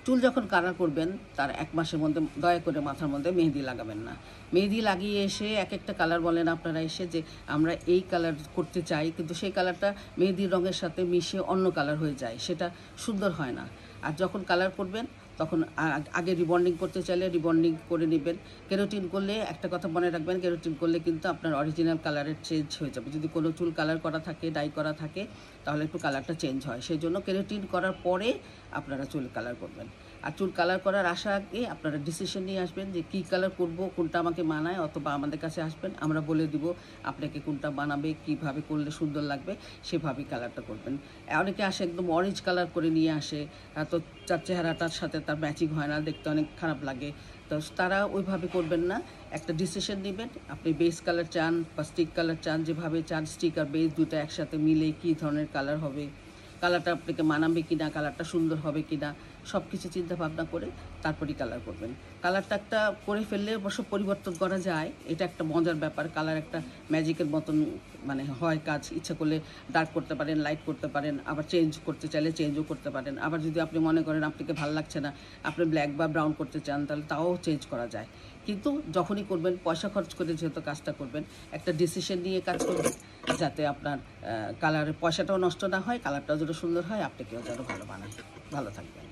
চুল যখন কালার করবেন তার 1 মাসের মধ্যে দয়া করে মাথার মধ্যে মেহেদি লাগাবেন না। মেহেদি লাগিয়ে এসে একটা কালার বলেন আপনারা এসে যে আমরা এই কালার করতে চাই, কিন্তু সেই কালারটা মেহেদির রঙের সাথে মিশে অন্য কালার হয়ে যায়, সেটা সুন্দর হয় না। আর যখন কালার করবেন তখন আগে রিবন্ডিং করতে চাইলে রিবন্ডিং করে নেবেন। কেরোটিন করলে একটা কথা মনে রাখবেন, কেরোটিন করলে কিন্তু আপনার অরিজিনাল কালারের চেঞ্জ হয়ে যাবে। যদি কোনো চুল কালার করা থাকে, ডাই করা থাকে, তাহলে একটু কালারটা চেঞ্জ হয়। সেই জন্য কেরোটিন করার পরে আপনারা চুল কালার করবেন। আর চুল কালার করার আগে আপনারা ডিসিশন নিয়ে আসবেন যে কী কালার করব, কোনটা আমাকে মানায়, অথবা আমাদের কাছে আসবেন, আমরা বলে দিব আপনাকে কোনটা বানাবে, কীভাবে করলে সুন্দর লাগবে, সেভাবেই কালারটা করবেন। অনেকে আসে একদম অরেঞ্জ কালার করে নিয়ে আসে, তো তার চেহারাটার সাথে তার ম্যাচিং হয় না, দেখতে অনেক খারাপ লাগে। তো তারা ওইভাবে করবেন না, একটা ডিসিশন নেবেন। আপনি বেস কালার চান বা স্টিক কালার চান, যেভাবে চান স্টিক আর বেস দুটো একসাথে মিলে কী ধরনের কালার হবে, কালারটা আপনাকে মানাবে কি না, কালারটা সুন্দর হবে কি না, সব কিছু চিন্তা ভাবনা করে তারপরেই কালার করবেন। কালারটা একটা করে ফেললে অবশ্য পরিবর্তন করা যায়, এটা একটা মজার ব্যাপার। কালার একটা ম্যাজিকের মতন মানে হয় কাজ। ইচ্ছা করলে ডার্ক করতে পারেন, লাইট করতে পারেন, আবার চেঞ্জ করতে চাইলে চেঞ্জও করতে পারেন। আবার যদি আপনি মনে করেন আপনাকে ভালো লাগছে না, আপনি ব্ল্যাক বা ব্রাউন করতে চান, তাহলে তাও চেঞ্জ করা যায়। কিন্তু যখনই করবেন, পয়সা খরচ করে যেহেতু কাজটা করবেন, একটা ডিসিশন নিয়ে কাজ করবেন, যাতে আপনার কালারের পয়সাটাও নষ্ট না হয়, কালারটাও যেন সুন্দর হয়, আপনাকেও যেন ভালো বানায়। ভালো থাকবেন।